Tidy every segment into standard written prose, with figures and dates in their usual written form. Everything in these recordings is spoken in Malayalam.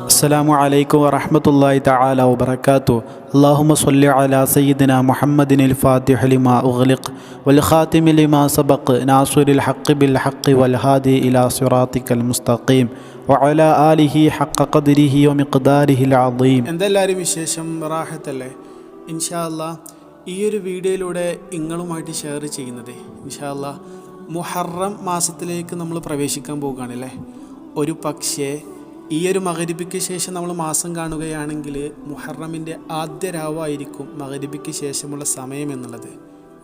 അസ്സലാമു അലൈക്കും വറഹ്മത്തുള്ളാഹി തആല വബറകാതുഹു. അല്ലാഹുമ്മ സ്വല്ലി അലാ സയ്യിദിനാ മുഹമ്മദിനിൽ ഫാത്തിഹി ലിമാ ഉഗ്ലിഖ് വൽ ഖാതിമി ലിമാ സബഖ് നാസിറിൽ ഹഖ് ബിൽ ഹഖ് വൽ ഹാദി ഇലാ സിറാത്തിക്കൽ മുസ്തഖീം വഅലാ ആലിഹി ഹഖ ഖദ്രിഹി വമിഖ്ദാരിഹിൽ അദീം. എന്തെല്ലാവരും വിശേഷം? റാഹത്തല്ലേ? ഇൻഷാ അല്ലാഹ് ഈ ഒരു വീഡിയോയിലൂടെ നിങ്ങളുമായിട്ട് ഷെയർ ചെയ്യുന്നത് ഇൻഷാ അല്ലാഹ് മുഹറം മാസത്തിലേക്ക് നമ്മൾ പ്രവേശിക്കാൻ പോകുകയാണല്ലേ. ഒരു പക്ഷേ ഈ ഒരു മഗ്‌രിബിക്ക് ശേഷം നമ്മൾ മാസം കാണുകയാണെങ്കിൽ മുഹറമിൻ്റെ ആദ്യ രാവായിരിക്കും മഗ്‌രിബിക്ക് ശേഷമുള്ള സമയം എന്നുള്ളത്.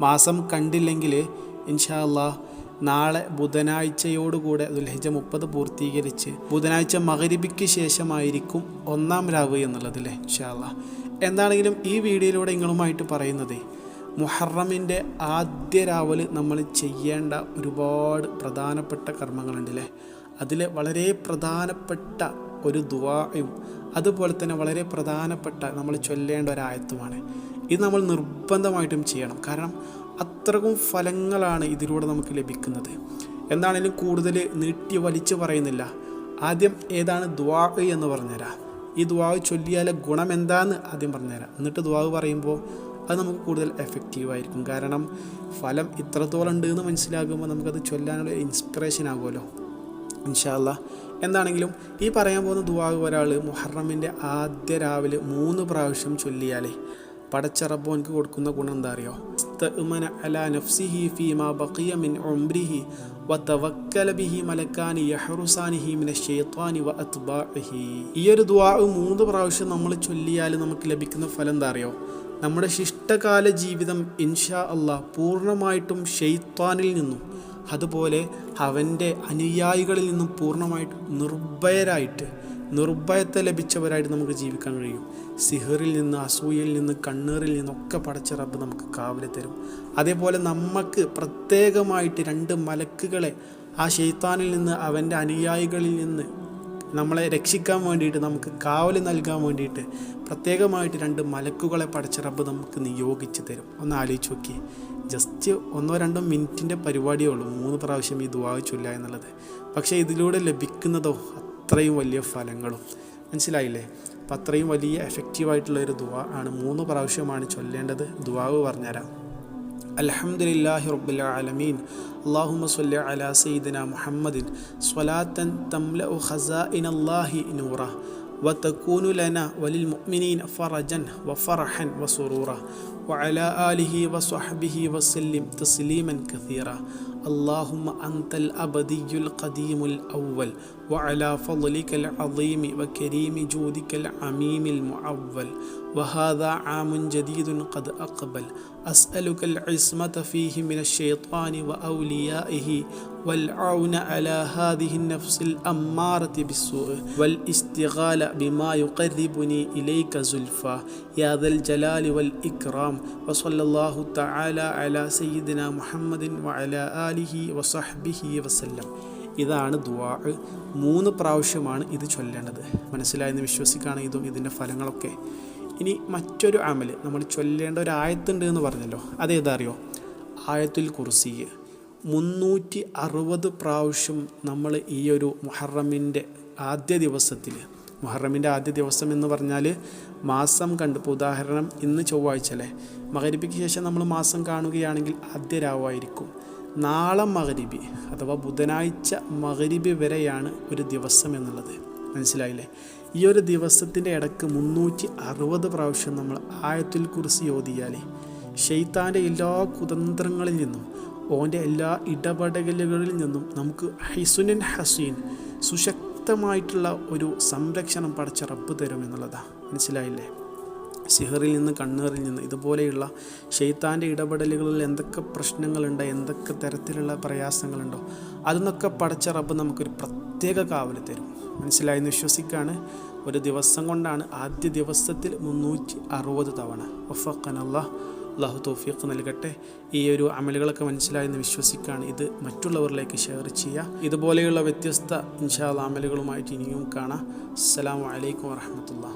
മാസം കണ്ടില്ലെങ്കിൽ ഇൻഷാ അല്ലാഹ് നാളെ ബുധനാഴ്ചയോടുകൂടെ ദുൽഹിജ്ജ 30 പൂർത്തീകരിച്ച് ബുധനാഴ്ച മഗ്‌രിബിക്ക് ശേഷമായിരിക്കും ഒന്നാം രാവ് എന്നുള്ളത് അല്ലേ ഇൻഷാ അല്ലാഹ്. എന്താണെങ്കിലും ഈ വീഡിയോയിലൂടെ നിങ്ങളുമായിട്ട് പറയുന്നത് മുഹറമിൻ്റെ ആദ്യ രാവിൽ നമ്മൾ ചെയ്യേണ്ട ഒരുപാട് പ്രധാനപ്പെട്ട കർമ്മങ്ങളുണ്ടല്ലേ. അതിൽ വളരെ പ്രധാനപ്പെട്ട ഒരു ദുആയും അതുപോലെ തന്നെ വളരെ പ്രധാനപ്പെട്ട നമ്മൾ ചൊല്ലേണ്ട ഒരായത്തുമാണ്. ഇത് നമ്മൾ നിർബന്ധമായിട്ടും ചെയ്യണം. കാരണം അത്രക്കും ഫലങ്ങളാണ് ഇതിലൂടെ നമുക്ക് ലഭിക്കുന്നത്. എന്താണെങ്കിലും കൂടുതൽ നീട്ടി വലിച്ചു പറയുന്നില്ല. ആദ്യം ഏതാണ് ദുആ എന്ന് പറഞ്ഞുതരാം. ഈ ദുആ ചൊല്ലിയാലെ ഗുണം എന്താണെന്ന് ആദ്യം പറഞ്ഞുതരാം. എന്നിട്ട് ദുആ പറയുമ്പോൾ അത് നമുക്ക് കൂടുതൽ എഫക്റ്റീവായിരിക്കും. കാരണം ഫലം ഇത്രത്തോളം ഉണ്ട് എന്ന് മനസ്സിലാകുമ്പോൾ നമുക്കത് ചൊല്ലാനുള്ള ഇൻസ്പിറേഷൻ ആകുമല്ലോ ഇൻഷാ അല്ലാഹ്. എന്താണെങ്കിലും ഈ പറയാൻ പോകുന്ന ദുആ ഒരാൾ മുഹറമിൻ്റെ ആദ്യ രാവിലെ 3 പ്രാവശ്യം ചൊല്ലിയാലേ പടച്ച റബ്ബ് ഓൻക്ക് കൊടുക്കുന്ന ഗുണം എന്താ അറിയോ? ഇസ്തഅ്മന അലാ നഫ്സിഹി ഫീമാ ബഖിയ മിൻ ഉംരിഹി വതവക്കല ബിഹി മലക്കാനി യഹ്റുസാനിഹി മിനശ് ശൈത്വാനി വഅത്ബാഇഹി. ഈ ഒരു ദുആ 3 പ്രാവശ്യം നമ്മൾ ചൊല്ലിയാൽ നമുക്ക് ലഭിക്കുന്ന ഫലം എന്താ അറിയോ? നമ്മുടെ ശിഷ്ടകാല ജീവിതം ഇൻഷാ അല്ലാഹ് പൂർണ്ണമായിട്ടും ശൈത്വാനിൽ നിന്നും അതുപോലെ അവൻ്റെ അനുയായികളിൽ നിന്നും പൂർണ്ണമായിട്ടും നിർഭയത്തെ ലഭിച്ചവരായിട്ട് നമുക്ക് ജീവിക്കാൻ കഴിയും. സിഹറിൽ നിന്ന്, അസൂയയിൽ നിന്ന്, കണ്ണീറിൽ നിന്നൊക്കെ പടച്ച റബ്ബ് നമുക്ക് കാവല് തരും. അതേപോലെ നമുക്ക് പ്രത്യേകമായിട്ട് 2 മലക്കുകളെ ആ ശൈത്താനിൽ നിന്ന്, അവൻ്റെ അനുയായികളിൽ നിന്ന് നമ്മളെ രക്ഷിക്കാൻ വേണ്ടിയിട്ട്, നമുക്ക് കാവൽ നൽകാൻ വേണ്ടിയിട്ട് പ്രത്യേകമായിട്ട് 2 മലക്കുകളെ പടച്ച റബ്ബ് നമുക്ക് നിയോഗിച്ച് തരും. ഒന്ന് ആലോചിച്ച് നോക്കി. ജസ്റ്റ് 1-2 മിനിറ്റിൻ്റെ പരിപാടിയേ ഉള്ളൂ 3 പ്രാവശ്യം ഈ ദുആ ചൊല്ലുക എന്നുള്ളത്. പക്ഷേ ഇതിലൂടെ ലഭിക്കുന്നതോ അത്രയും വലിയ ഫലങ്ങളും. മനസ്സിലായില്ലേ? അപ്പം അത്രയും വലിയ എഫക്റ്റീവായിട്ടുള്ളൊരു ദുആ ആണ്. 3 പ്രാവശ്യമാണ് ചൊല്ലേണ്ടത്. ദുആ പറഞ്ഞുതരാം. അൽഹംദുലില്ലാഹി റബ്ബിൽ ആലമീൻ അല്ലാഹുമ്മ സ്വല്ലി അലാ സയ്യിദിനാ മുഹമ്മദിൻ സ്വലാത്തൻ തംലഉ ഖസാഇനല്ലാഹി നൂറ വതകൂനു ലനാ വലിൽ മുഅ്മിനീന ഫറജൻ വഫറഹൻ വസുറൂറ വഅലാ ആലിഹി വസ്വഹ്ബിഹി വസല്ലിം തസ്ലീമൻ കസീറ. اللهم أنت الأبدي القديم الأول وعلى فضلك العظيم وكريم جودك العميم المعول وهذا عام جديد قد أقبل أسألك العصمة فيه من الشيطان وأوليائه والعون على هذه النفس الأمارة بالسوء والاستغال بما يقربني إليك زلفى يا ذا الجلال والإكرام وصلى الله تعالى على سيدنا محمد وعلى آله وصحبه وسلم. ഇതാണ് ദുആ. 3 പ്രാവശ്യമാണ് ഇത് ചൊല്ലേണ്ടത്. മനസ്സിലായെന്ന് വിശ്വസിക്കുകയാണ്. ഇതും ഇതിൻ്റെ ഫലങ്ങളൊക്കെ. ഇനി മറ്റൊരു അമൽ നമ്മൾ ചൊല്ലേണ്ട ഒരു ആയത്തുണ്ട് എന്ന് പറഞ്ഞല്ലോ. അതേതാ അറിയോ? ആയത്തുൽ കുർസി. 360 പ്രാവശ്യം നമ്മൾ ഈ ഒരു മുഹറമിൻ്റെ ആദ്യ ദിവസം എന്ന് പറഞ്ഞാൽ മാസം കണ്ട്, ഇപ്പോൾ ഉദാഹരണം ഇന്ന് ചൊവ്വാഴ്ച അല്ലേ, മഗ്‌രിബിക്ക് ശേഷം നമ്മൾ മാസം കാണുകയാണെങ്കിൽ ആദ്യ രാവായിരിക്കും. നാളെ മഗ്‌രിബി അഥവാ ബുധനാഴ്ച മഗ്‌രിബി വരെയാണ് ഒരു ദിവസം എന്നുള്ളത്. മനസ്സിലായില്ലേ? ഈ ഒരു ദിവസത്തിൻ്റെ ഇടയ്ക്ക് 360 പ്രാവശ്യം നമ്മൾ ആയത്തുൽ കുർസി ഓതിയാൽ ശൈത്താൻ്റെ എല്ലാ കുതന്ത്രങ്ങളിൽ നിന്നും ഓൻ്റെ എല്ലാ ഇടപെടലുകളിൽ നിന്നും നമുക്ക് ഹൈസുനൻ ഹസീൻ സുശക്തമായിട്ടുള്ള ഒരു സംരക്ഷണം പടച്ച റബ്ബ് തരും എന്നുള്ളതാണ്. മനസ്സിലായില്ലേ? സിഹറിൽ നിന്ന്, കണ്ണീറിൽ നിന്ന്, ഇതുപോലെയുള്ള ശൈത്താൻ്റെ ഇടപെടലുകളിൽ എന്തൊക്കെ പ്രശ്നങ്ങളുണ്ടോ, എന്തൊക്കെ തരത്തിലുള്ള പ്രയാസങ്ങളുണ്ടോ, അതിനൊക്കെ പടച്ച റബ്ബ് നമുക്കൊരു പ്രത്യേക കാവൽ തരും. മനസ്സിലായെന്ന് വിശ്വസിക്കുകയാണ്. ഒരു ദിവസം കൊണ്ടാണ്, ആദ്യ ദിവസത്തിൽ 360 തവണ. വഫഖനല്ലാഹ്, അല്ലാഹു തൗഫീഖ് നൽകട്ടെ. ഈ ഒരു അമലുകളൊക്കെ മനസ്സിലായെന്ന് വിശ്വസിക്കുകയാണ്. ഇത് മറ്റുള്ളവരിലേക്ക് ഷെയർ ചെയ്യുക. ഇതുപോലെയുള്ള വ്യത്യസ്ത ഇൻഷാ അല്ലാഹ് അമലുകളുമായിട്ട് ഇനിയും കാണാം. അസ്സലാമു അലൈക്കും വറഹ്മത്തുള്ളാഹി.